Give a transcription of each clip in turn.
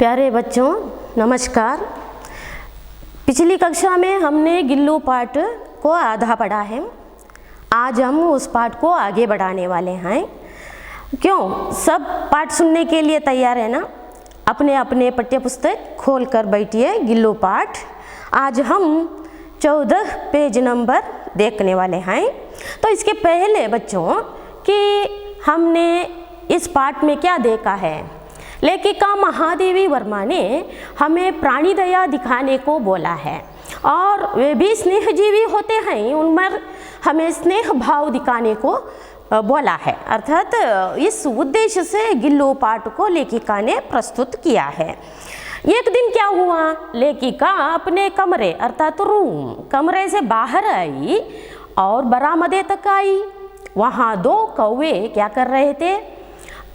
प्यारे बच्चों नमस्कार। पिछली कक्षा में हमने गिल्लू पाठ को आधा पढ़ा है। आज हम उस पाठ को आगे बढ़ाने वाले हैं। क्यों सब पाठ सुनने के लिए तैयार है ना? अपने अपने पाठ्य पुस्तक खोल कर बैठिए। गिल्लू पाठ आज हम 14 पेज नंबर देखने वाले हैं। तो इसके पहले बच्चों कि हमने इस पाठ में क्या देखा है, लेखिका महादेवी वर्मा ने हमें प्राणी दया दिखाने को बोला है और वे भी स्नेहजीवी होते हैं, उनमें हमें स्नेह भाव दिखाने को बोला है। अर्थात इस उद्देश्य से गिल्लू पाठ को लेखिका ने प्रस्तुत किया है। एक दिन क्या हुआ, लेखिका अपने कमरे अर्थात रूम कमरे से बाहर आई और बरामदे तक आई। वहाँ 2 कौवे क्या कर रहे थे,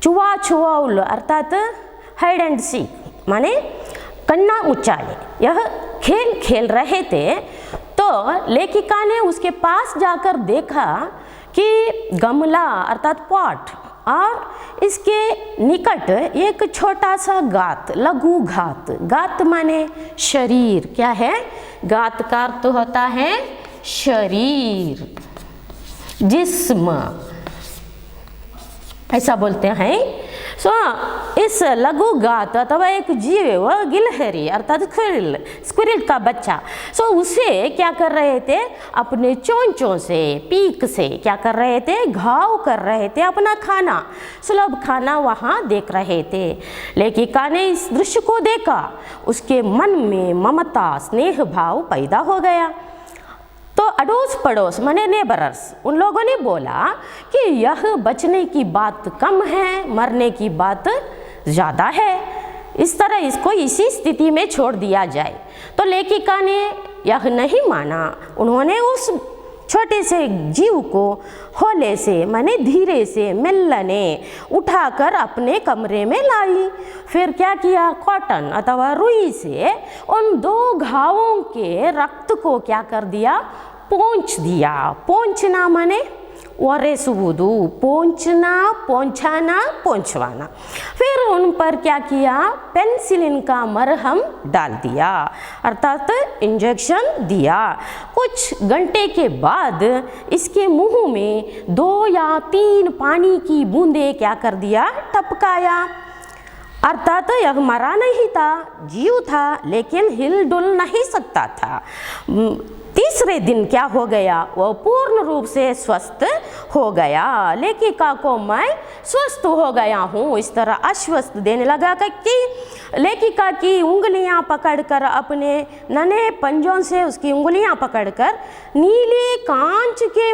छुआ छुआउल अर्थात हाइड एंड सीक माने कन्ना उचाले, यह खेल खेल रहे थे। तो लेखिका ने उसके पास जाकर देखा कि गमला अर्थात पॉट और इसके निकट एक छोटा सा गात, लघु घात, गात माने शरीर, क्या है गात का अर्थ होता है शरीर, जिस्म ऐसा बोलते हैं। इस लघु गात अथवा एक जीव गिलहरी अर्थात स्क्विरल का बच्चा उसे क्या कर रहे थे, अपने चोंचों से पीक से क्या कर रहे थे, घाव कर रहे थे, अपना खाना सुलभ खाना वहाँ देख रहे थे। लेखिका ने इस दृश्य को देखा, उसके मन में ममता स्नेह भाव पैदा हो गया। तो अड़ोस पड़ोस माने नेबरर्स, उन लोगों ने बोला कि यह बचने की बात कम है, मरने की बात ज़्यादा है, इस तरह इसको इसी स्थिति में छोड़ दिया जाए। तो लेखिका ने यह नहीं माना। उन्होंने उस छोटे से जीव को हौले से माने धीरे से मिलने उठाकर अपने कमरे में लाई। फिर क्या किया, कॉटन अथवा रुई से उन 2 घावों के रक्त को क्या कर दिया, पोंछ दिया। पोंछना माने ओरेसुवुदु, पोंछना, पोंछाना, पोंछवाना। फिर उन पर क्या किया, पेनिसिलिन का मरहम डाल दिया अर्थात इंजेक्शन दिया। कुछ घंटे के बाद इसके मुंह में 2 या 3 पानी की बूंदें क्या कर दिया, टपकाया। अर्थात यह मरा नहीं था, जीव था लेकिन हिल डुल नहीं सकता था। तीसरे दिन क्या हो गया, वह पूर्ण रूप से स्वस्थ हो गया। लेखिका को मैं स्वस्थ हो गया हूँ इस तरह आश्वस्त देने लगा कि लेखिका की उंगलियां पकड़कर, अपने नन्हे पंजों से उसकी उंगलियां पकड़कर नीले कांच के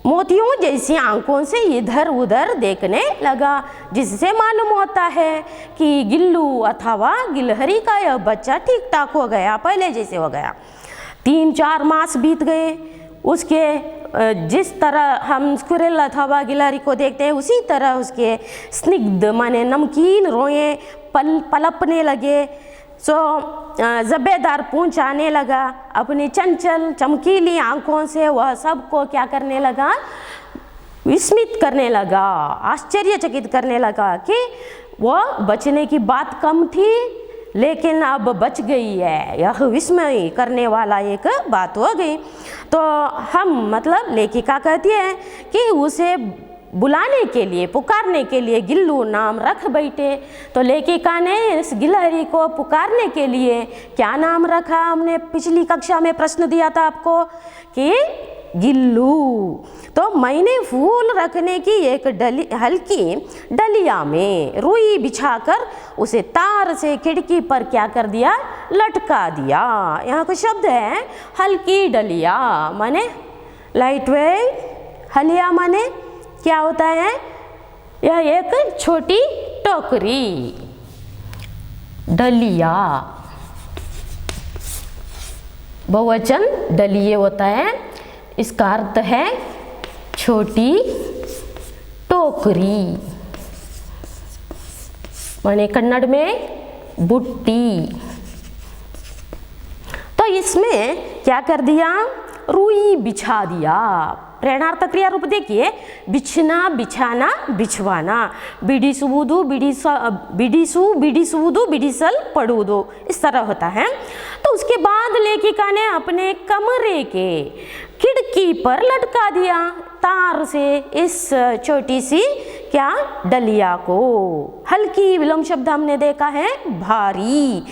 मोतियों जैसी आंखों से इधर उधर देखने लगा, जिससे मालूम होता है कि गिल्लू अथवा गिलहरी का यह बच्चा ठीक ठाक हो गया, पहले जैसे हो गया। 3-4 मास बीत गए। उसके जिस तरह हम स्क्विरल अथवा गिलहरी को देखते हैं उसी तरह उसके स्निग्ध माने नमकीन रोएं पलपने लगे। जब्बेदार पूंछ आने लगा। अपनी चंचल चमकीली आंखों से वह सबको क्या करने लगा, विस्मित करने लगा, आश्चर्यचकित करने लगा कि वह बचने की बात कम थी लेकिन अब बच गई है। यह विस्मय करने वाला एक बात हो गई। तो हम मतलब लेखिका कहती है कि उसे बुलाने के लिए, पुकारने के लिए गिल्लू नाम रख बैठे। तो लेखिका ने इस गिलहरी को पुकारने के लिए क्या नाम रखा, हमने पिछली कक्षा में प्रश्न दिया था आपको कि गिल्लू। तो मैंने फूल रखने की एक हल्की डलिया में रुई बिछाकर उसे तार से खिड़की पर क्या कर दिया, लटका दिया। यहाँ कुछ शब्द है, हल्की डलिया माने लाइट वेट, हलिया माने क्या होता है, यह एक छोटी टोकरी, डलिया बहुवचन डलिए होता है, इसका अर्थ है छोटी टोकरी माने कन्नड़ में बुट्टी। तो इसमें क्या कर दिया, रुई बिछा दिया, प्रेरणार्थक क्रिया रूप देखिए, बिछना, बिछाना, बिछवाना, बिडिसुवुदु, बिडिसुवुदु, बिडिसल पड़ुदु, इस तरह होता है। तो उसके बाद लेखिका ने अपने कमरे के खिड़की पर लटका दिया तार से इस छोटी सी क्या डलिया को। हल्की विलोम शब्द हमने देखा है भारी।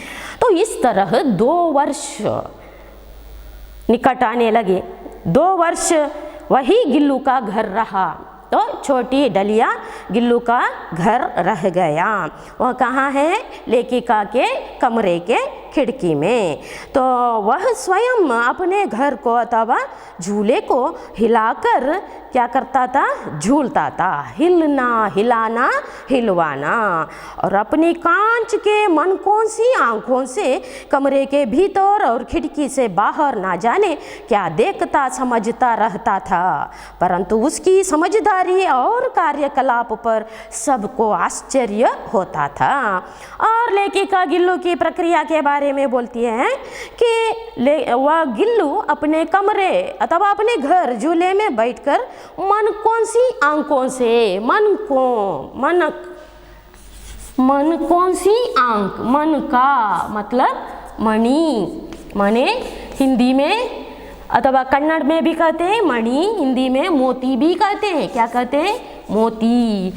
तो इस तरह 2 वर्ष निकट आने लगे। 2 वर्ष वही गिल्लू का घर रहा। तो छोटी डलिया गिल्लू का घर रह गया। वह कहाँ है? लेखिका के कमरे के खिड़की में। तो वह स्वयं अपने घर को अथवा झूले को हिलाकर क्या करता था? झूलता था। हिलना, हिलाना, हिलवाना। और अपनी कांच के मनकोसी आंखों से कमरे के भीतर और खिड़की से बाहर ना जाने क्या देखता समझता रहता था, परंतु उसकी समझदारी और कार्यकलाप पर सबको आश्चर्य होता था। और लेखिका गिल्लू की प्रक्रिया के बारे में बोलती है कि वह गिल्लू अपने कमरे अथवा अपने घर झूले में बैठकर मनकोसी आंखों से, मनकोसी आंख, मन का मतलब मणि, माने हिंदी में अथवा कन्नड़ में भी कहते हैं मणि, हिंदी में मोती भी कहते हैं। क्या कहते हैं? मोती,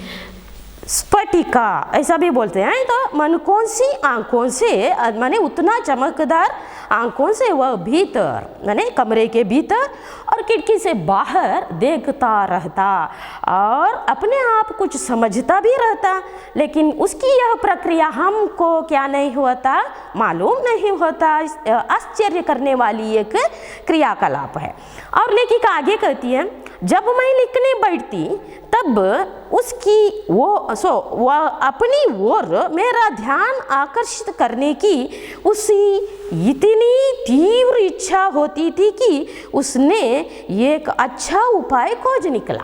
स्फटिका ऐसा भी बोलते हैं। तो मनकोसी आंखों से माने उतना चमकदार आंखों से वह भीतर माने कमरे के भीतर और खिड़की से बाहर देखता रहता और अपने आप कुछ समझता भी रहता, लेकिन उसकी यह प्रक्रिया हमको क्या नहीं होता? मालूम नहीं होता। आश्चर्य करने वाली एक क्रियाकलाप है। और लेखिका आगे कहती है, जब मैं लिखने बैठती तब उसकी वह अपनी ओर मेरा ध्यान आकर्षित करने की उसी इतनी तीव्र इच्छा होती थी कि उसने एक अच्छा उपाय खोज निकला।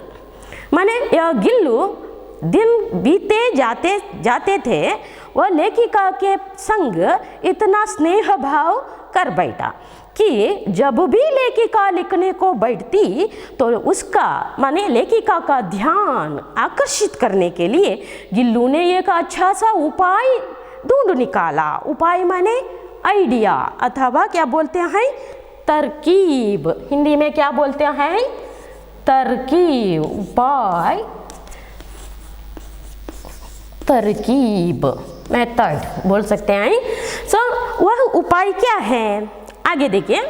माने यह गिल्लू दिन बीते जाते थे, वह लेखिका के संग इतना स्नेह भाव कर बैठा कि जब भी लेखिका लिखने को बैठती तो उसका माने लेखिका का ध्यान आकर्षित करने के लिए गिल्लू ने एक अच्छा सा उपाय ढूंढ निकाला। उपाय माने आइडिया अथवा क्या बोलते हैं? तरकीब। हिंदी में क्या बोलते हैं? तरकीब, उपाय, तरकीब, मेथड बोल सकते हैं। वह उपाय क्या है? आगे देखिए,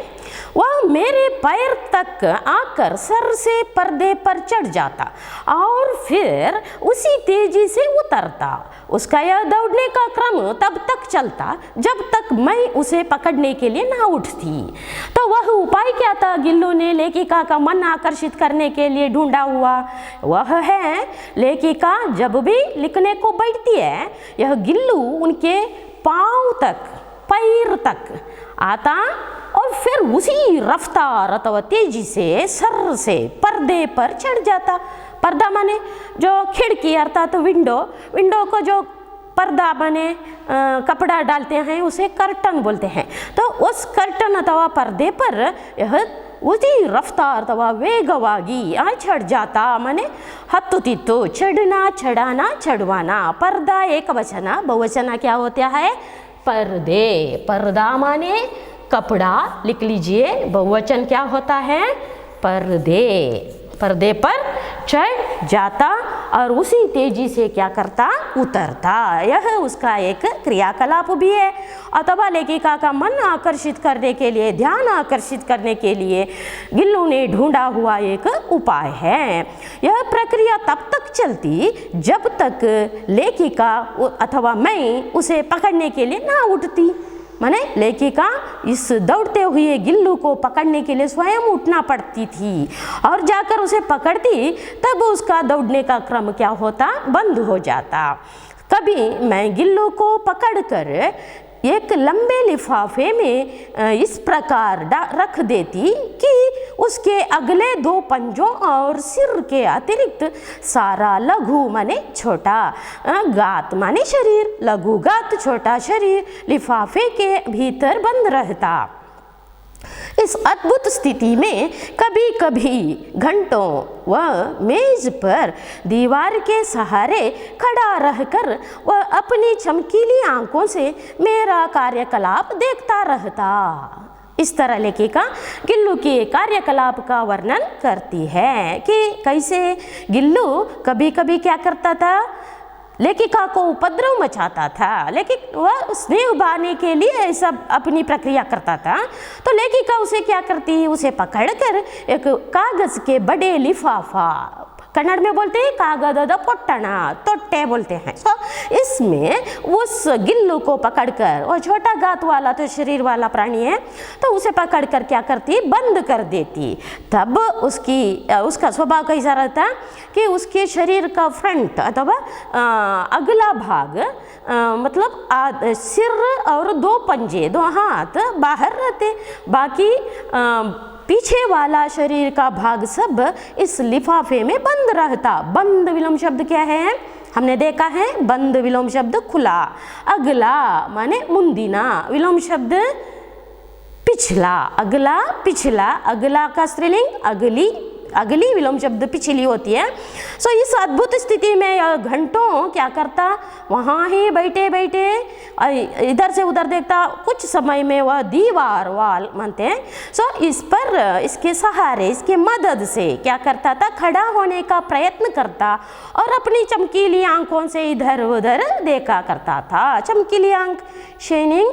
वह मेरे पैर तक आकर सर से पर्दे पर चढ़ जाता और फिर उसी तेजी से उतरता। उसका यह दौड़ने का क्रम तब तक चलता जब तक मैं उसे पकड़ने के लिए ना उठती। तो वह उपाय क्या था गिल्लू ने लेखिका का मन आकर्षित करने के लिए ढूंढा हुआ? वह है, लेखिका जब भी लिखने को बैठती है, यह गिल्लू उनके पाँव तक, पैर तक आता और फिर उसी रफ्तार अथवा तेजी से सर से पर्दे पर चढ़ जाता। पर्दा माने जो खिड़की अर्थात विंडो को जो पर्दा बने कपड़ा डालते हैं उसे कर्टन बोलते हैं। तो उस कर्टन अथवा पर्दे पर यह उसी रफ्तार अथवा वेगವಾಗಿ चढ़ जाता। माने हत्तुतित्तु, चढ़ना, चढ़ाना, चढ़वाना। पर्दा एक वचन, बहुवचन क्या होता है? पर्दे। पर्दा माने कपड़ा, लिख लीजिए। बहुवचन क्या होता है? पर्दे। पर्दे पर चढ़ जाता और उसी तेजी से क्या करता? उतरता। यह उसका एक क्रियाकलाप भी है। अथवा लेखिका का मन आकर्षित करने के लिए, ध्यान आकर्षित करने के लिए गिल्लू ने ढूंढा हुआ एक उपाय है। यह प्रक्रिया तब तक चलती जब तक लेखिका अथवा मैं उसे पकड़ने के लिए ना उठती। माने लेखिका इस दौड़ते हुए गिल्लू को पकड़ने के लिए स्वयं उठना पड़ती थी और जाकर उसे पकड़ती, तब उसका दौड़ने का क्रम क्या होता? बंद हो जाता। कभी मैं गिल्लू को पकड़कर एक लंबे लिफाफे में इस प्रकार रख देती कि उसके अगले 2 पंजों और सिर के अतिरिक्त सारा लघु माने छोटा, गात माने शरीर, लघु गात छोटा शरीर लिफाफे के भीतर बंद रहता। इस अद्भुत स्थिति में कभी कभी घंटों वह मेज पर दीवार के सहारे खड़ा रहकर वह अपनी चमकीली आंखों से मेरा कार्यकलाप देखता रहता। इस तरह लेखिका गिल्लू के कार्यकलाप का वर्णन करती है कि कैसे गिल्लू कभी कभी क्या करता था, लेखिका को उपद्रव मचाता था, लेकिन वह स्नेह उभारने के लिए ऐसा अपनी प्रक्रिया करता था। तो लेखिका उसे क्या करती, उसे पकड़कर एक कागज के बड़े लिफाफा, कन्नड़ में बोलते हैं कागद पोट्टना, तोट्टे बोलते हैं। तो इसमें उस गिल्लू को पकड़कर, वो छोटा गात वाला तो शरीर वाला प्राणी है, तो उसे पकड़कर क्या करती, बंद कर देती। तब उसका स्वभाव कैसा रहता कि उसके शरीर का फ्रंट अथवा अगला भाग मतलब सिर और 2 पंजे, 2 हाथ बाहर रहते, बाकी पीछे वाला शरीर का भाग सब इस लिफाफे में बंद रहता। बंद विलोम शब्द क्या है, हमने देखा है, बंद विलोम शब्द खुला, अगला माने मुंदिना, विलोम शब्द पिछला, अगला पिछला, अगला का स्त्रीलिंग अगली, अगली विलोम शब्द पिछली होती है। सो इस अद्भुत स्थिति में घंटों क्या करता, वहाँ ही बैठे बैठे इधर से उधर देखता। कुछ समय में वह दीवार वाल मानते हैं, सो इस पर इसके सहारे, इसके मदद से क्या करता था, खड़ा होने का प्रयत्न करता और अपनी चमकीली आंखों से इधर उधर देखा करता था। चमकीली आंख, शाइनिंग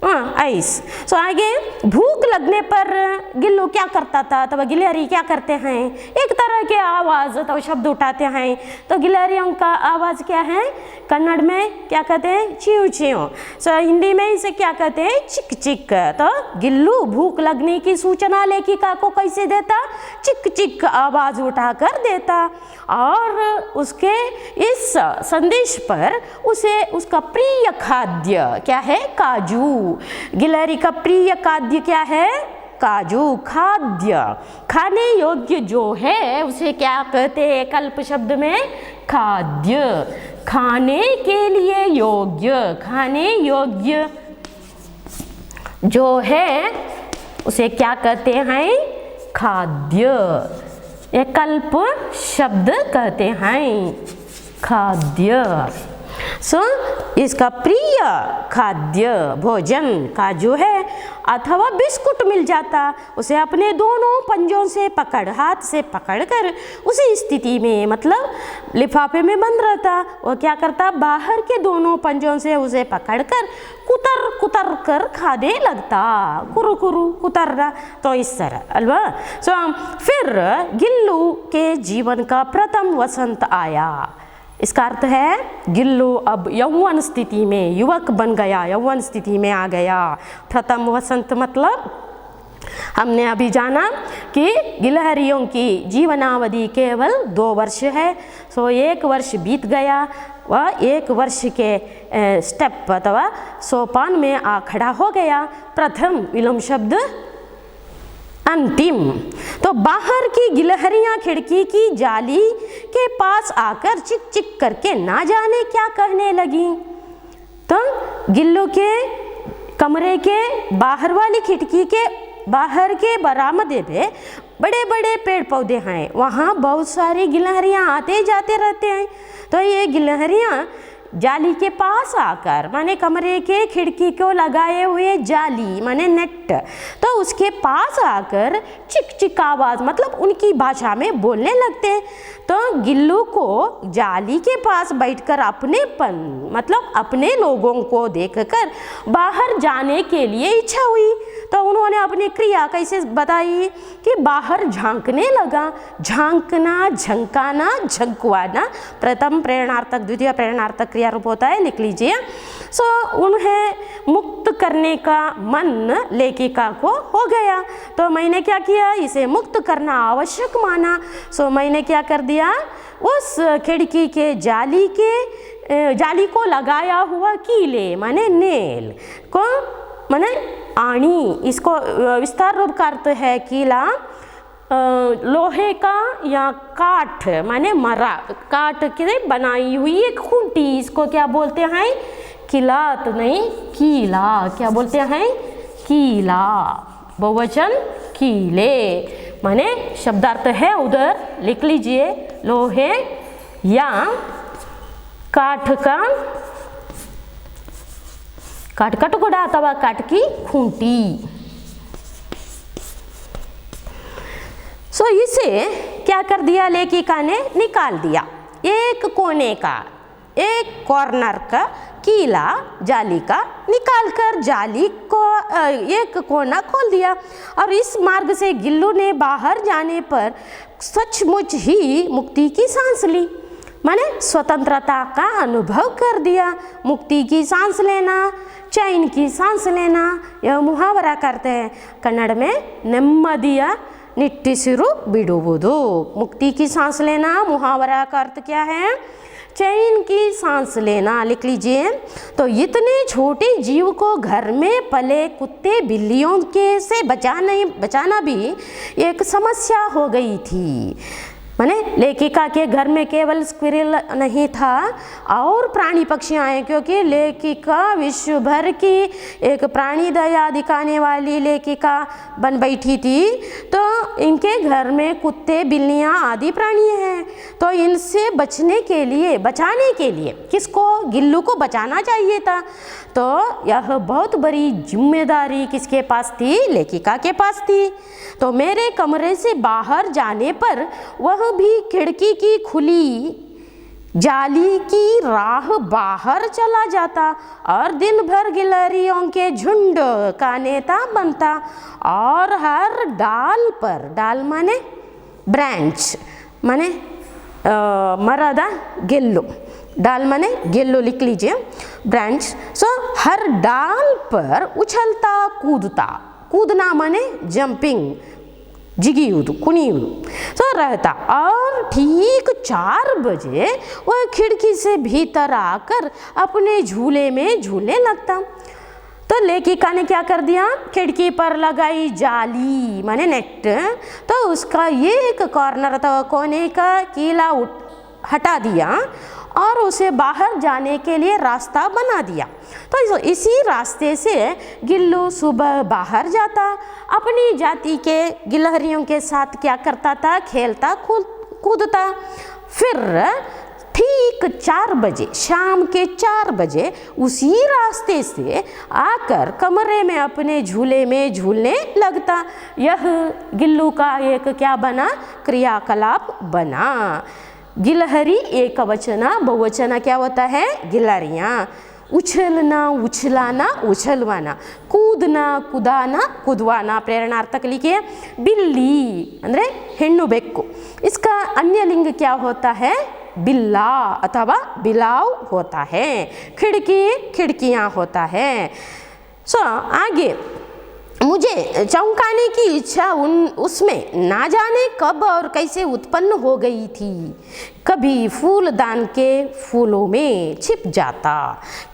आइस। सो आगे भूख लगने पर गिल्लू क्या करता था, तो गिलहरी क्या करते हैं, एक तरह के आवाज़ तो शब्द उठाते हैं। तो गिलहरियों का आवाज़ क्या है, कन्नड़ में क्या कहते हैं, च्यू च्यू। सो हिंदी में इसे क्या कहते हैं, चिक चिक। तो गिल्लू भूख लगने की सूचना लेखिका को कैसे देता, चिक चिक आवाज़ उठाकर देता और उसके इस संदेश पर उसे उसका प्रिय खाद्य क्या है, काजू। गिलहरी का प्रिय खाद्य क्या है, काजू। खाद्य खाने योग्य जो है उसे क्या कहते हैं, कल्प शब्द में खाद्य, खाने के लिए योग्य, खाने योग्य जो है उसे क्या कहते हैं, खाद्य। ये कल्प शब्द कहते हैं, खाद्य। सो इसका प्रिय खाद्य भोजन काजू है अथवा बिस्कुट मिल जाता, उसे दोनों पंजों से हाथ से पकड़कर उसी स्थिति में मतलब लिफाफे में बंद रहता। वो क्या करता, बाहर के दोनों पंजों से उसे पकड़कर कुतर कुतर कर खाने लगता, कुरु कुरु कुतरना। तो इस तरह अलवा। सो फिर गिल्लू के जीवन का प्रथम वसंत आया। इसका अर्थ है गिल्लू अब यौवन स्थिति में युवक बन गया, यौवन स्थिति में आ गया। प्रथम वसंत मतलब हमने अभी जाना कि गिलहरियों की जीवनावधि केवल 2 वर्ष है। सो 1 वर्ष बीत गया, वह 1 वर्ष के स्टेप अथवा सोपान में आ खड़ा हो गया। प्रथम विलोम शब्द अंतिम। तो बाहर की गिलहरियां खिड़की की जाली के पास आकर चिक चिक करके ना जाने क्या कहने लगी। तो गिल्लू के कमरे के बाहर वाली खिड़की के बाहर के बरामदे पे बड़े बड़े पेड़ पौधे हैं, वहाँ बहुत सारी गिलहरियाँ आते जाते रहते हैं। तो ये गिलहरियाँ जाली के पास आकर माने कमरे के खिड़की को लगाए हुए जाली माने नेट, तो उसके पास आकर चिक चिक आवाज़ मतलब उनकी भाषा में बोलने लगते हैं। तो गिल्लू को जाली के पास बैठकर अपनेपन मतलब अपने लोगों को देखकर बाहर जाने के लिए इच्छा हुई। तो उन्होंने अपनी क्रिया कैसे बताई कि बाहर झांकने लगा। झांकना, झंकाना, झंकवाना प्रथम प्रेरणार्थक, द्वितीय प्रेरणार्थक क्रिया रूप होता है, लिख लीजिए। सो उन्हें मुक्त करने का मन लेखिका को हो गया। तो मैंने क्या किया, इसे मुक्त करना आवश्यक माना। सो मैंने क्या कर दिया, उस खिड़की के जाली को लगाया हुआ कीले माने नेल को माने आणी, इसको विस्तार रूप का अर्थ है कीला लोहे का या काठ माने मरा, काठ की बनाई हुई एक खूंटी, इसको क्या बोलते हैं, किला तो नहीं कीला, क्या बोलते हैं, कीला। बहुवचन कीले, माने शब्दार्थ है उधर लिख लीजिए, लोहे या काठ का टुकड़ा अथवा काठ की खूंटी। सो इसे क्या कर दिया लेखिका ने, निकाल दिया। एक कोने का, एक कॉर्नर का कीला जाली का निकाल कर जाली को एक कोना खोल दिया और इस मार्ग से गिल्लू ने बाहर जाने पर सचमुच ही मुक्ति की सांस ली, माने स्वतंत्रता का अनुभव कर दिया। मुक्ति की सांस लेना, चैन की सांस लेना, यह मुहावरा करते हैं कन्नड़ में नेम्मदिया निट्टिसिरु बिडुवुदु। मुक्ति की सांस लेना, मुहावरा का अर्थ क्या है, चैन की सांस लेना, लिख लीजिए। तो इतने छोटे जीव को घर में पले कुत्ते बिल्लियों के से बचाना भी एक समस्या हो गई थी। माने लेखिका के घर में केवल स्क्विरल नहीं था और प्राणी पक्षी आए, क्योंकि लेखिका विश्व भर की एक प्राणी दया दिखाने वाली लेखिका बन बैठी थी। तो इनके घर में कुत्ते बिल्लियां आदि प्राणी हैं, तो इनसे बचाने के लिए किसको, गिल्लू को बचाना चाहिए था। तो यह बहुत बड़ी जिम्मेदारी किसके पास थी, लेखिका के पास थी। तो मेरे कमरे से बाहर जाने पर वह भी खिड़की की खुली जाली की राह बाहर चला जाता और दिन भर गिलहरियों के झुंड का नेता बनता और हर डाल पर, डाल माने ब्रांच माने मरदा गेल्लो, डाल माने गेल्लो लिख लीजिए, ब्रांच। सो हर डाल पर उछलता कूदता, कूदना माने जंपिंग, जिगियुदु कुनियुदु, तो रहता और ठीक 4 बजे वह खिड़की से भीतर आकर अपने झूले में झूलने लगता। तो लेखिका ने क्या कर दिया, खिड़की पर लगाई जाली माने नेट, तो उसका एक कॉर्नर था कोने का कीला हटा दिया और उसे बाहर जाने के लिए रास्ता बना दिया। तो इसी रास्ते से गिल्लू सुबह बाहर जाता, अपनी जाति के गिलहरियों के साथ क्या करता था, खेलता कूदता। फिर ठीक 4 बजे, शाम के 4 बजे उसी रास्ते से आकर कमरे में अपने झूले में झूलने लगता। यह गिल्लू का एक क्या बना, क्रियाकलाप बना। गिलहरी एक वचना, बहुवचना क्या होता है, गिलहरियाँ। उछलना, उछलाना, उछलवाना, कूदना, कुदाना, कुदवाना, प्रेरणार्थक लिखिए। बिल्ली अंद्रे हेण्णु बेक्कु, इसका अन्य लिंग क्या होता है, बिल्ला अथवा बिलाव होता है। खिड़की, खिड़कियाँ होता है। सो आगे मुझे चौंकाने की इच्छा उसमें ना जाने कब और कैसे उत्पन्न हो गई थी। कभी फूलदान के फूलों में छिप जाता,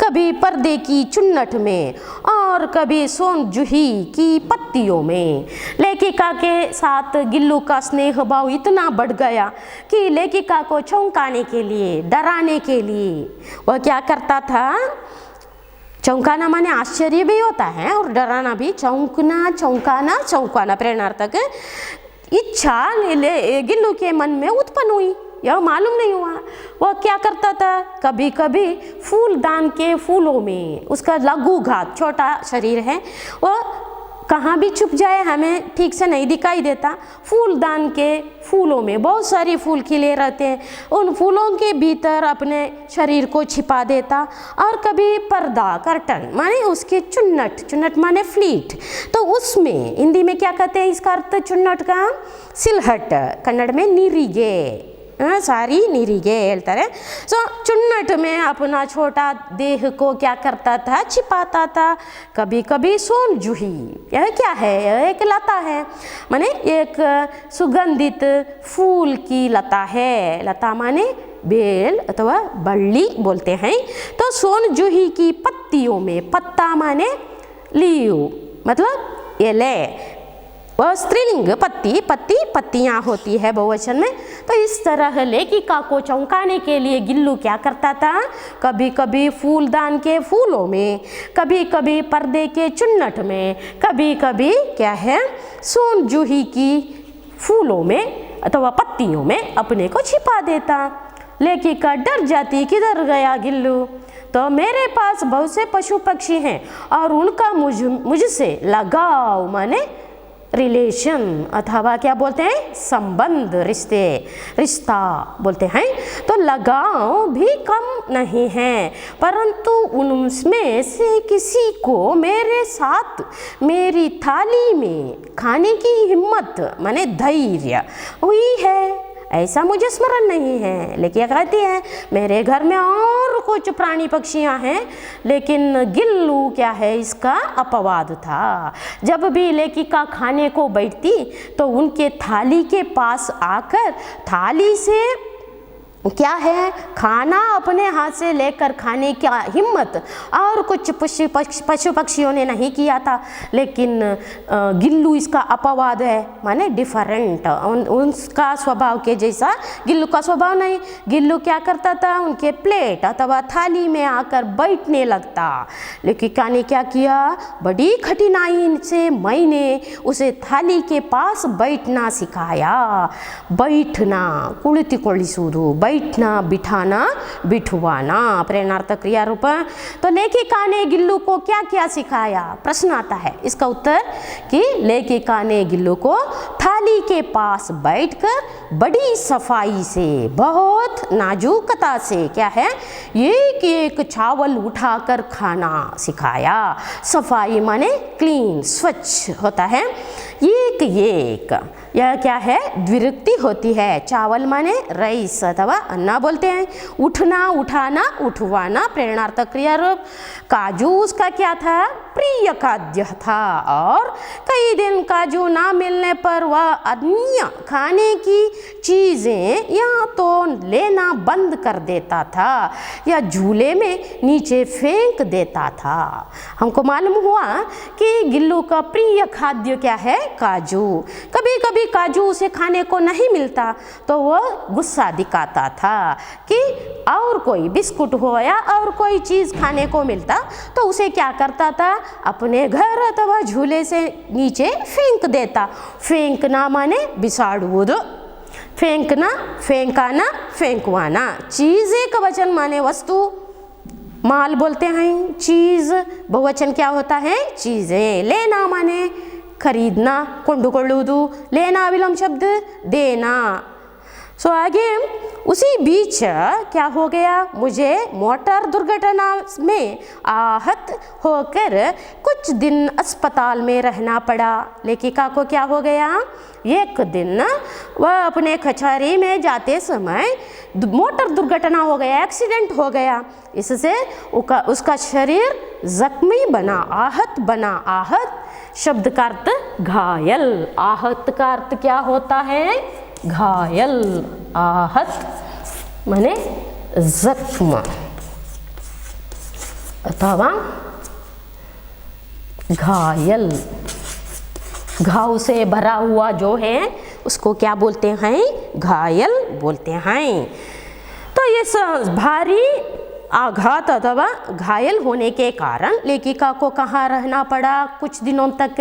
कभी पर्दे की चुन्नट में और कभी सोनजूही की पत्तियों में। लेखिका के साथ गिल्लू का स्नेह भाव इतना बढ़ गया कि लेखिका को चौंकाने के लिए, डराने के लिए वह क्या करता था, चौंकाना माने आश्चर्य भी होता है और डराना भी। चौंकना, चौंकाना, चौंकाना, प्रेरणार्थक इच्छा गिल्लू के मन में उत्पन्न हुई, यह मालूम नहीं हुआ। वह क्या करता था, कभी कभी फूलदान के फूलों में, उसका लघु घात, छोटा शरीर है, वह कहाँ भी छुप जाए हमें ठीक से नहीं दिखाई देता। फूलदान के फूलों में बहुत सारे फूल खिले रहते हैं, उन फूलों के भीतर अपने शरीर को छिपा देता। और कभी पर्दा, कर्टन माने उसके चुन्नट, चुन्नट माने फ्लीट, तो उसमें हिंदी में क्या कहते हैं इसका अर्थ, चुन्नट का सिलहट, कन्नड़ में नीरिगे, सारी नीरिगे ಹೇಳ್ತಾರೆ। सो चुन्नट में अपना छोटा देह को क्या करता था, छिपाता था। कभी कभी सोनजूही, यह क्या है, यह एक लता है, माने एक सुगंधित फूल की लता है। लता माने बेल अथवा बल्ली बोलते हैं। तो सोनजूही की पत्तियों में, पत्ता माने लीव मतलब एले, वह स्त्रीलिंग पत्ती, पत्ती पत्तियाँ होती है बहुवचन में। तो इस तरह लेखिका को चौंकाने के लिए गिल्लू क्या करता था, कभी कभी फूलदान के फूलों में, कभी कभी पर्दे के चुन्नट में, कभी कभी क्या है सोन जूही की फूलों में अथवा पत्तियों में अपने को छिपा देता। लेखिका डर जाती, किधर गया गिल्लू? तो मेरे पास बहुत से पशु पक्षी हैं और उनका मुझसे लगाव माने रिलेशन अथवा क्या बोलते हैं संबंध, रिश्ते, रिश्ता बोलते हैं। तो लगाव भी कम नहीं है, परंतु उनमें से किसी को मेरे साथ मेरी थाली में खाने की हिम्मत माने धैर्य हुई है, ऐसा मुझे स्मरण नहीं है। लेकिन कहती है मेरे घर में और कुछ प्राणी पक्षियाँ हैं, लेकिन गिल्लू क्या है इसका अपवाद था। जब भी लेखिका खाने को बैठती तो उनके थाली के पास आकर थाली से क्या है खाना अपने हाथ से लेकर खाने की हिम्मत और कुछ पशु पक्षियों ने नहीं किया था। लेकिन गिल्लू इसका अपवाद है माने डिफरेंट, उनका स्वभाव के जैसा गिल्लू का स्वभाव नहीं। गिल्लू क्या करता था, उनके प्लेट अथवा थाली में आकर बैठने लगता। लेखिका ने क्या किया, बड़ी कठिनाई से मैंने उसे थाली के पास बैठना सिखाया। बैठना कुಳಿತು ಕೊಳ್ಳಿಸುವುದು, बैठना बिठाना बिठवाना प्रेरणार्थक क्रिया रूप। तो लेखिका ने गिल्लू को क्या क्या सिखाया, प्रश्न आता है। इसका उत्तर कि लेखिका ने गिल्लू को थाली के पास बैठकर बड़ी सफाई से, बहुत नाजुकता से क्या है एक एक चावल उठाकर खाना सिखाया। सफाई माने क्लीन, स्वच्छ होता है। एक एक यह क्या है द्विरुक्ति होती है। चावल माने राइस अथवा अन्ना बोलते हैं। उठना, उठाना, उठवाना प्रेरणार्थक क्रिया रूप। काजू उसका क्या था, प्रिय खाद्य था और कई दिन काजू ना मिलने पर वह अन्य खाने की चीज़ें या तो लेना बंद कर देता था या झूले में नीचे फेंक देता था। हमको मालूम हुआ कि गिल्लू का प्रिय खाद्य क्या है, काजू। कभी कभी काजू उसे खाने को नहीं मिलता तो वह गुस्सा दिखाता था कि और कोई बिस्कुट हो या और कोई चीज़ खाने को मिलता तो उसे क्या करता था, अपने घर अथवा झूले से नीचे फेंक देता। फेंकना माने बिसाड़ुವುದು, फेंकना, फेंकाना, फेंकवाना। चीज़ एक वचन माने वस्तु, माल बोलते हैं चीज़, बहुवचन क्या होता है चीज़ें। लेना माने खरीदना, ಕೊಂಡುಕೊಳ್ಳುವುದು, लेना विलोम शब्द देना। सो आगे उसी बीच क्या हो गया, मुझे मोटर दुर्घटना में आहत होकर कुछ दिन अस्पताल में रहना पड़ा। लेखिका को क्या हो गया, एक दिन वह अपने कचहरी में जाते समय मोटर दुर्घटना हो गया, एक्सीडेंट हो गया। इससे उसका शरीर जख्मी बना, आहत बना। आहत शब्द का अर्थ घायल, आहत का अर्थ क्या होता है, घायल। आहत माने जख्म अथवा घायल। घाव से भरा हुआ जो है उसको क्या बोलते हैं, घायल बोलते हैं। तो ये भारी आघात अथवा घायल होने के कारण लेखिका को कहाँ रहना पड़ा, कुछ दिनों तक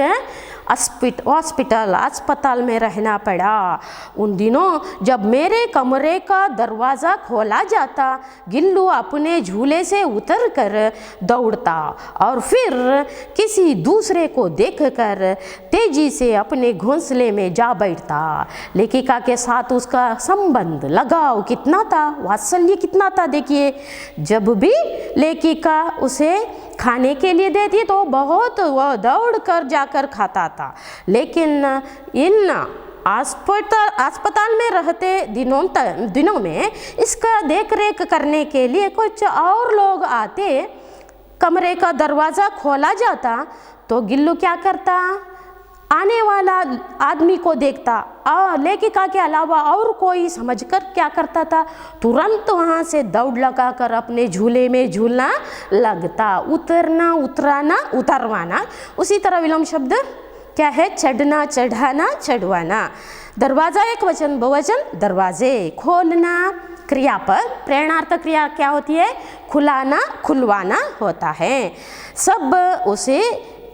अस्पताल में रहना पड़ा। उन दिनों जब मेरे कमरे का दरवाज़ा खोला जाता, गिल्लू अपने झूले से उतरकर दौड़ता और फिर किसी दूसरे को देखकर तेजी से अपने घोंसले में जा बैठता। लेखिका के साथ उसका संबंध, लगाव कितना था, वात्सल्य कितना था। देखिए, जब भी लेखिका उसे खाने के लिए देती तो बहुत वह दौड़ कर जाकर खाता था। लेकिन इन अस्पताल में रहते दिनों में इसका देख रेख करने के लिए कुछ और लोग आते। कमरे का दरवाज़ा खोला जाता तो गिल्लू क्या करता, आने वाला आदमी को देखता, लेखिका के अलावा और कोई समझकर क्या करता था, तुरंत वहाँ से दौड़ लगाकर अपने झूले में झूलना लगता। उतरना, उतराना, उतरवाना। उसी तरह विलोम शब्द क्या है? चढ़ना, चढ़ाना, चढ़वाना। दरवाज़ा एक वचन, बहुवचन दरवाजे। खोलना क्रियापद, प्रेरणार्थक क्रिया क्या होती है? खुलाना, खुलवाना होता है। सब उसे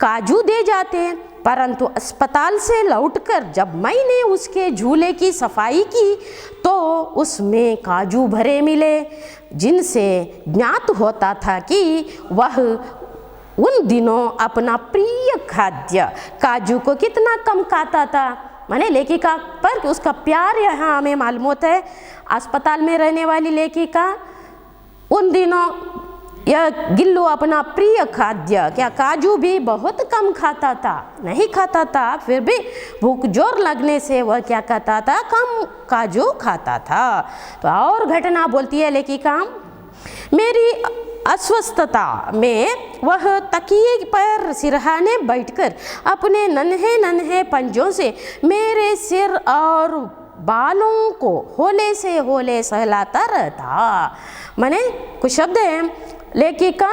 काजू दे जाते, परंतु अस्पताल से लौटकर जब मैंने उसके झूले की सफाई की तो उसमें काजू भरे मिले, जिनसे ज्ञात होता था कि वह उन दिनों अपना प्रिय खाद्य काजू को कितना कम खाता था। माने लेखिका पर उसका प्यार यहाँ हमें मालूम होता है। अस्पताल में रहने वाली लेखिका उन दिनों यह गिल्लू अपना प्रिय खाद्य क्या काजू भी बहुत कम खाता था, नहीं खाता था, फिर भी भूख जोर लगने से वह क्या करता था? कम काजू खाता था। तो और घटना बोलती है लेखिका, मेरी अस्वस्थता में वह तकिए पर सिरहाने बैठकर अपने नन्हे नन्हे पंजों से मेरे सिर और बालों को होले से होले सहलाता रहता। माने कुछ शब्द हैं, लेखिका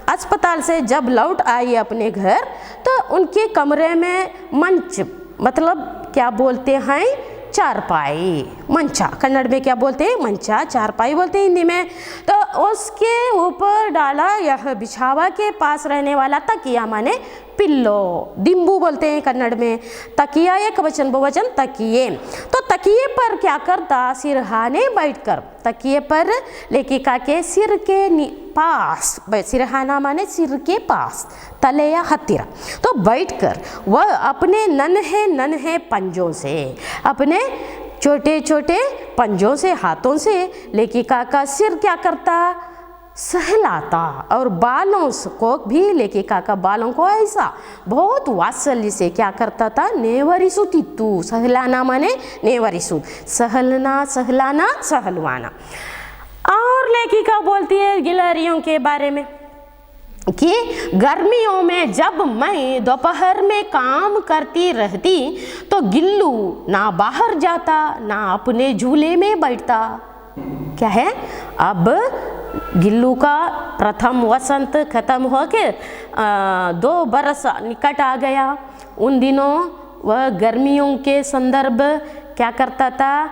अस्पताल से जब लौट आई अपने घर तो उनके कमरे में मंच, मतलब क्या बोलते हैं? चारपाई, मंचा। कन्नड़ में क्या बोलते हैं? मंचा, चारपाई बोलते हैं हिंदी में। तो उसके ऊपर डाला यह बिछावा के पास रहने वाला तकिया, माने पिल्लो, डिम्बू बोलते हैं कन्नड़ में। तकिया एक वचन, बहुवचन तकिए। तो तकिए पर क्या करता? सिरहाने बैठकर, तकिए पर लेखिका के सिर के पास, सिरहाना माने सिर के पास, तले या हत्तीरा, तो बैठकर वह अपने नन्हे नन्हे पंजों से, अपने छोटे छोटे पंजों से, हाथों से लेखिका का सिर क्या करता? सहलाता। और बालों को भी, लेखिका का बालों को ऐसा बहुत वात्सल्य से क्या करता था? नेवरिसु तित्तु, सहलाना माने नेवरिसु, सहलना, सहलाना, सहलवाना। और लेखिका बोलती है गिलहरियों के बारे में कि गर्मियों में जब मैं दोपहर में काम करती रहती तो गिल्लू ना बाहर जाता ना अपने झूले में बैठता। क्या है? अब गिल्लू का प्रथम वसंत खत्म हो के 2 बरस निकट आ गया। उन दिनों वह गर्मियों के संदर्भ क्या करता था?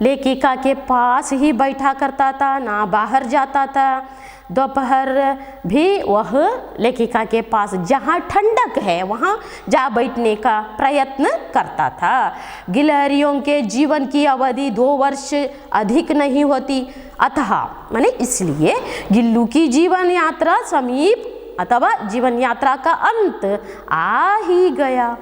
लेखिका के पास ही बैठा करता था, ना बाहर जाता था। दोपहर भी वह लेखिका के पास जहाँ ठंडक है वहाँ जा बैठने का प्रयत्न करता था। गिलहरियों के जीवन की अवधि 2 वर्ष अधिक नहीं होती, अतः माने इसलिए गिल्लू की जीवन यात्रा समीप अथवा जीवन यात्रा का अंत आ ही गया।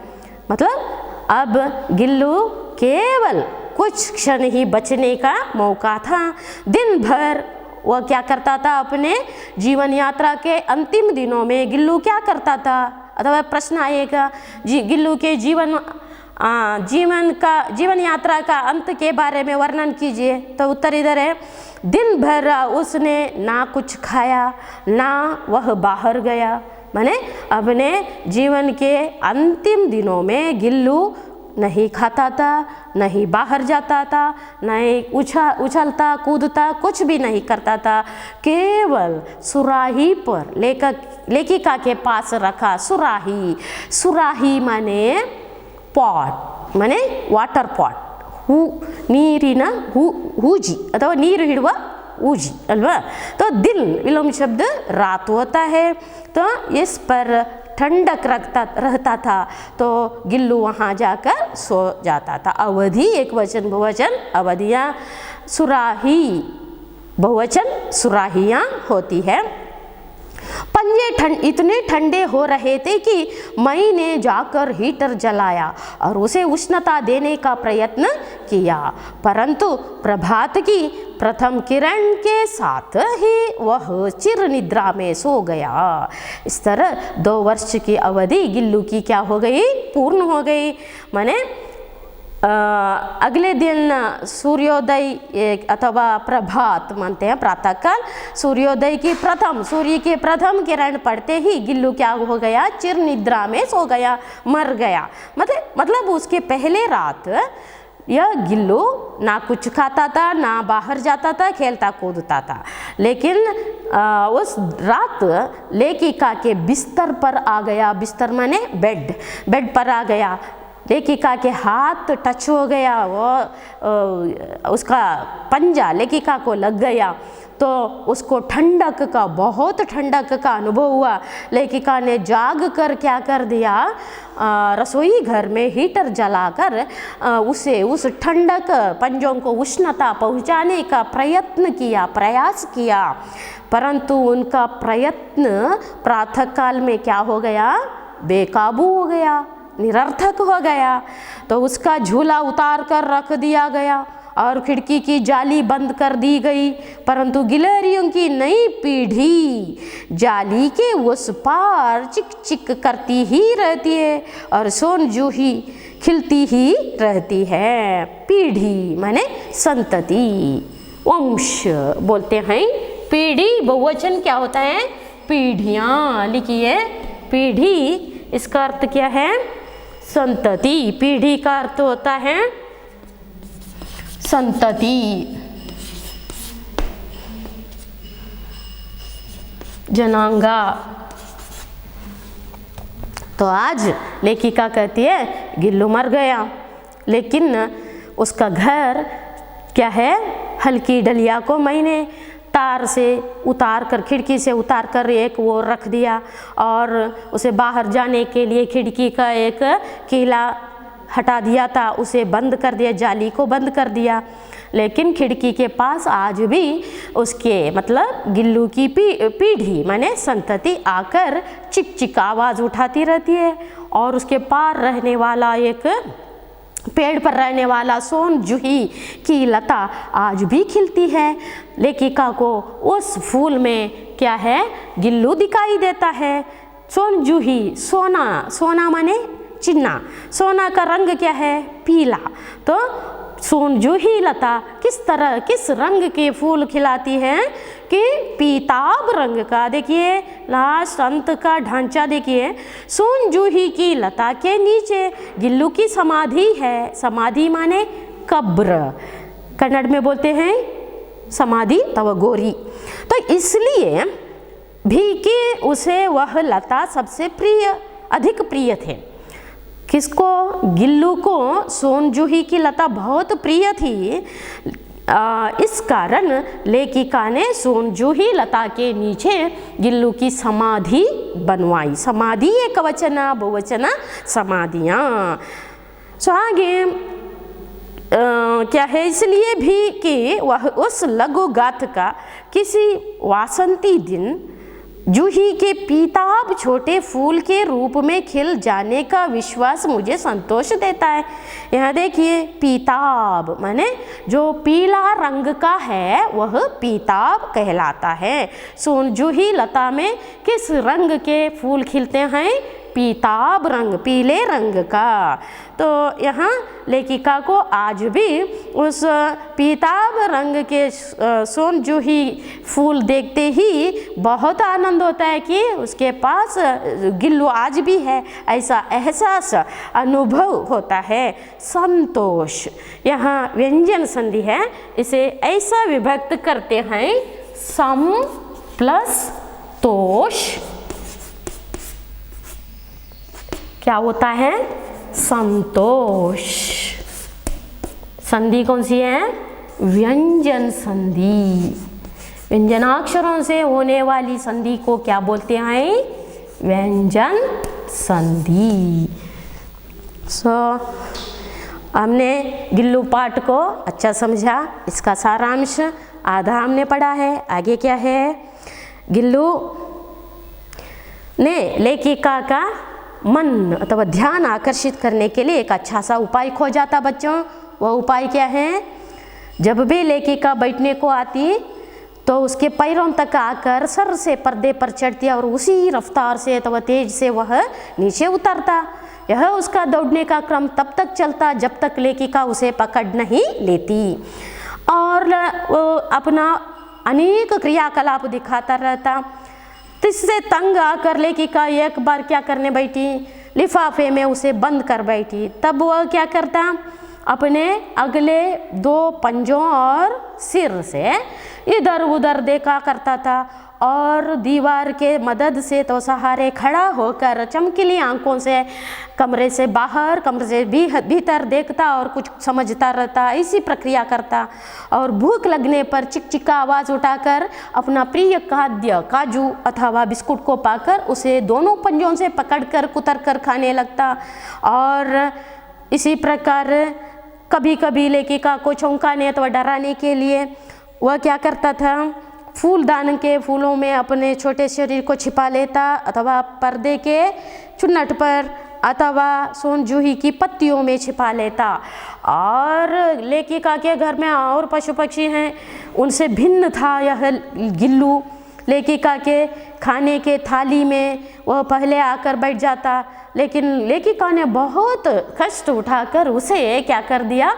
मतलब अब गिल्लू केवल कुछ क्षण ही बचने का मौका था। दिन भर वह क्या करता था? अपने जीवन यात्रा के अंतिम दिनों में गिल्लू क्या करता था? अथवा प्रश्न आएगा गिल्लू के जीवन यात्रा का अंत के बारे में वर्णन कीजिए। तो उत्तर इधर है, दिन भर उसने ना कुछ खाया ना वह बाहर गया। माने अपने जीवन के अंतिम दिनों में गिल्लू नहीं खाता था, नहीं बाहर जाता था, नहीं उछलता कूदता, कुछ भी नहीं करता था। केवल सुराही पर लेखिका के पास रखा सुराही, सुराही माने पॉट, माने वाटर पॉट, ನೀರಿನ हूजी अथवा नीर हिड़वा ऊजी अल्वा। तो दिन विलोम शब्द रात होता है, तो इस पर ठंडक रहता था तो गिल्लू वहाँ जाकर सो जाता था। अवधि एक वचन बहुवचन अवधियाँ, सुराही बहुवचन सुराहियाँ होती है। पंजे इतने ठंडे हो रहे थे कि मैंने जाकर हीटर जलाया और उसे उष्णता देने का प्रयत्न किया, परंतु प्रभात की प्रथम किरण के साथ ही वह चिर निद्रा में सो गया। इस तरह 2 वर्ष की अवधि गिल्लू की क्या हो गई? पूर्ण हो गई। माने अगले दिन सूर्योदय अथवा प्रभात मानते हैं, प्रातःकाल सूर्योदय की सूर्य के प्रथम किरण पड़ते ही गिल्लू क्या हो गया? चिर निद्रा में सो गया, मर गया। मतलब उसके पहले रात यह गिल्लू ना कुछ खाता था, ना बाहर जाता था, खेलता कूदता था। लेकिन उस रात लेखिका के बिस्तर पर आ गया। बिस्तर माने बेड पर आ गया। लेखिका के हाथ टच हो गया, वो उसका पंजा लेखिका को लग गया तो उसको ठंडक का, बहुत ठंडक का अनुभव हुआ। लेखिका ने जाग कर क्या कर दिया, रसोई घर में हीटर जलाकर उसे उस ठंडक पंजों को उष्णता पहुंचाने का प्रयास किया, परंतु उनका प्रयत्न प्रातःकाल में क्या हो गया, बेकाबू हो गया, निरर्थक हो गया। तो उसका झूला उतार कर रख दिया गया और खिड़की की जाली बंद कर दी गई, परंतु गिलहरियों की नई पीढ़ी जाली के उस पार चिक चिक करती ही रहती है और सोन जूही खिलती ही रहती है। पीढ़ी माने संतति, वंश बोलते हैं। पीढ़ी बहुवचन क्या होता है, पीढ़ियाँ। लिखिए पीढ़ी, इसका अर्थ क्या है, संतति। पीढ़ी का अर्थ होता है संतति, जनांगा। तो आज लेखिका कहती है गिल्लू मर गया, लेकिन उसका घर क्या है, हल्की डलिया को मैंने तार से उतार कर, खिड़की से उतार कर एक वो रख दिया और उसे बाहर जाने के लिए खिड़की का एक कीला हटा दिया था, उसे बंद कर दिया, जाली को बंद कर दिया। लेकिन खिड़की के पास आज भी उसके मतलब गिल्लू की पीढ़ी माने संतति आकर चिक चिक आवाज़ उठाती रहती है और उसके पार रहने वाला एक पेड़ पर रहने वाला सोन जूही की लता आज भी खिलती है। लेखिका को उस फूल में क्या है, गिल्लू दिखाई देता है। सोन जूही, सोना, सोना माने चिन्ना, सोना का रंग क्या है, पीला। तो सोन जूही लता किस तरह, किस रंग के फूल खिलाती है कि पीताभ रंग का। देखिए लास्ट अंत का ढांचा देखिए, सोन जूही की लता के नीचे गिल्लू की समाधि है। समाधि माने कब्र, कन्नड़ में बोलते हैं समाधि तव गोरी। तो इसलिए भी कि उसे वह लता सबसे प्रिय, अधिक प्रिय थे। किसको, गिल्लू को सोन जूही की लता बहुत प्रिय थी। इस कारण लेखिका ने सोन जूही लता के नीचे गिल्लू की समाधि बनवाई। समाधि एक वचन, बहुवचन समाधियाँ। सो आगे क्या है, इसलिए भी कि वह उस लघु गाथ का किसी वासंती दिन जूही के पीताभ छोटे फूल के रूप में खिल जाने का विश्वास मुझे संतोष देता है। यहाँ देखिए पीताभ माने जो पीला रंग का है वह पीताभ कहलाता है। सोन जूही लता में किस रंग के फूल खिलते हैं, पीताभ रंग, पीले रंग का। तो यहाँ लेखिका को आज भी उस पीताभ रंग के सोन जूही फूल देखते ही बहुत आनंद होता है कि उसके पास गिल्लू आज भी है, ऐसा एहसास अनुभव होता है। संतोष, यहाँ व्यंजन संधि है, इसे ऐसा विभक्त करते हैं सम प्लस तोष क्या होता है, संतोष। संधि कौन सी है, व्यंजन संधि। व्यंजनाक्षरों से होने वाली संधि को क्या बोलते हैं, व्यंजन संधि। हमने गिल्लू पाठ को अच्छा समझा, इसका सारांश आधा हमने पढ़ा है। आगे क्या है, गिल्लू ने लेखिका का मन अथवा ध्यान आकर्षित करने के लिए एक अच्छा सा उपाय खोजा था बच्चों। वह उपाय क्या है, जब भी लेखिका बैठने को आती तो उसके पैरों तक आकर सर से पर्दे पर चढ़ती और उसी रफ्तार से अथवा तेज से वह नीचे उतरता। यह उसका दौड़ने का क्रम तब तक चलता जब तक लेखिका उसे पकड़ नहीं लेती और वो अपना अनेक क्रियाकलाप दिखाता रहता। तो इससे तंग आकर लेखिका एक बार क्या करने बैठी, लिफाफे में उसे बंद कर बैठी। तब वह क्या करता, अपने अगले 2 पंजों और सिर से इधर उधर देखा करता था और दीवार के मदद से तो सहारे खड़ा होकर चमकीली आंखों से कमरे से बाहर, कमरे से भीतर देखता और कुछ समझता रहता। इसी प्रक्रिया करता और भूख लगने पर चिकचिका आवाज़ उठाकर अपना प्रिय खाद्य काजू अथवा बिस्कुट को पाकर उसे दोनों पंजों से पकड़कर कुतर-कर खाने लगता। और इसी प्रकार कभी कभी लेखिका को चौंकाने अथवा डराने के लिए वह क्या करता था, फूलदान के फूलों में अपने छोटे शरीर को छिपा लेता अथवा पर्दे के चुन्नट पर अथवा सोनजूही की पत्तियों में छिपा लेता। और लेखिका के घर में और पशु पक्षी हैं, उनसे भिन्न था यह गिल्लू। लेखिका के खाने के थाली में वह पहले आकर बैठ जाता, लेकिन लेखिका ने बहुत कष्ट उठाकर उसे क्या कर दिया,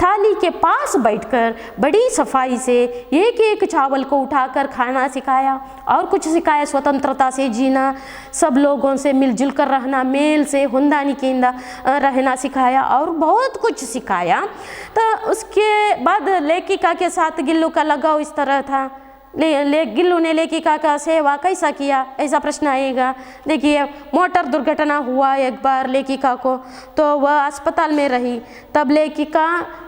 थाली के पास बैठकर बड़ी सफाई से एक एक चावल को उठाकर खाना सिखाया और कुछ सिखाया, स्वतंत्रता से जीना, सब लोगों से मिलजुल कर रहना, मेल से हुंदानी केंदा रहना सिखाया और बहुत कुछ सिखाया। तो उसके बाद लेखिका के साथ गिल्लू का लगाव इस तरह था। गिल्लू ने लेखिका का सेवा कैसा किया, ऐसा प्रश्न आएगा। देखिए, मोटर दुर्घटना हुआ एक बार लेखिका को, तो वह अस्पताल में रही। तब लेखिका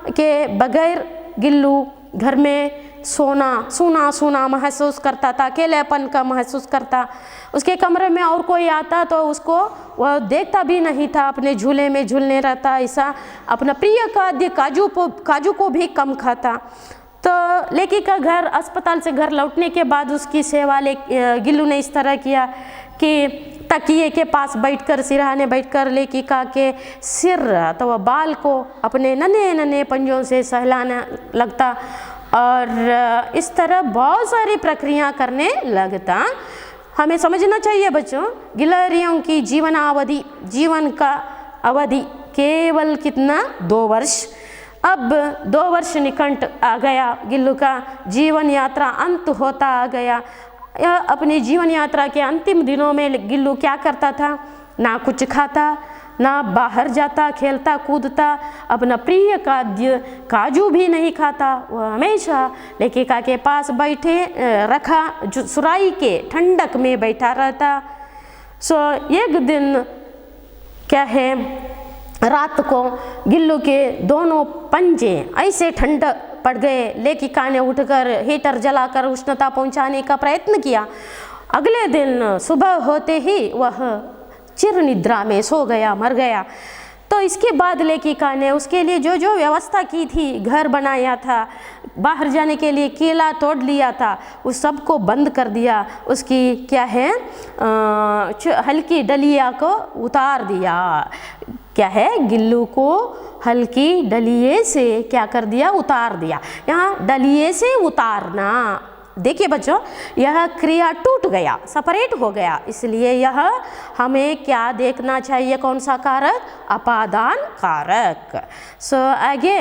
के बगैर गिल्लू घर में सूना सूना महसूस करता था, अकेलेपन का महसूस करता। उसके कमरे में और कोई आता तो उसको वह देखता भी नहीं था, अपने झूले में झूलने रहता। ऐसा अपना प्रिय खाद्य काजू को भी कम खाता। तो लेखिका घर अस्पताल से घर लौटने के बाद उसकी सेवा गिल्लू ने इस तरह किया कि तकिए के पास बैठकर, सिरहाने बैठकर लेखिका के सिर अथवा बाल को अपने नन्हे नन्हे पंजों से सहलाने लगता और इस तरह बहुत सारी प्रक्रिया करने लगता। हमें समझना चाहिए बच्चों, गिलहरियों की जीवन का अवधि केवल कितना, 2 वर्ष। अब 2 वर्ष निकट आ गया, गिल्लू का जीवन यात्रा अंत होता आ गया। यह अपनी जीवन यात्रा के अंतिम दिनों में गिल्लू क्या करता था, ना कुछ खाता, ना बाहर जाता, खेलता कूदता, अपना प्रिय खाद्य काजू भी नहीं खाता। वह हमेशा लेखिका के पास बैठे रखा सुराई के ठंडक में बैठा रहता। एक दिन क्या है, रात को गिल्लू के दोनों पंजे ऐसे ठंड पड़ गए, लेखिका ने उठकर हीटर जलाकर उष्णता पहुंचाने का प्रयत्न किया। अगले दिन सुबह होते ही वह चिर निद्रा में सो गया, मर गया। तो इसके बाद लेखिका ने उसके लिए जो जो व्यवस्था की थी, घर बनाया था, बाहर जाने के लिए किला तोड़ लिया था, उस सब को बंद कर दिया। उसकी क्या है, हल्की डलिया को उतार दिया। क्या है, गिल्लू को हल्की डलिये से क्या कर दिया, उतार दिया। यहाँ डलिये से उतारना, देखिए बच्चों, यह क्रिया टूट गया, सेपरेट हो गया, इसलिए यह हमें क्या देखना चाहिए, कौन सा कारक, अपादान कारक। आगे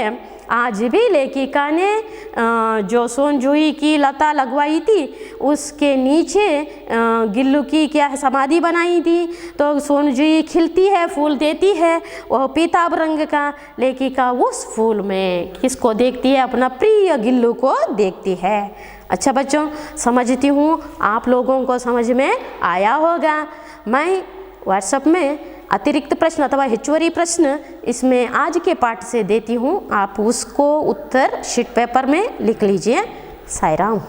आज भी लेखिका ने जो सोनजूही की लता लगवाई थी उसके नीचे गिल्लू की क्या है, समाधि बनाई थी। तो सोनजूही खिलती है, फूल देती है, वह पीताभ रंग का। लेखिका उस फूल में किसको देखती है, अपना प्रिय गिल्लू को देखती है। अच्छा बच्चों, समझती हूँ आप लोगों को समझ में आया होगा। मैं व्हाट्सएप में अतिरिक्त प्रश्न अथवा हिचवरी प्रश्न इसमें आज के पाठ से देती हूँ, आप उसको उत्तर शीट पेपर में लिख लीजिए। साईं राम।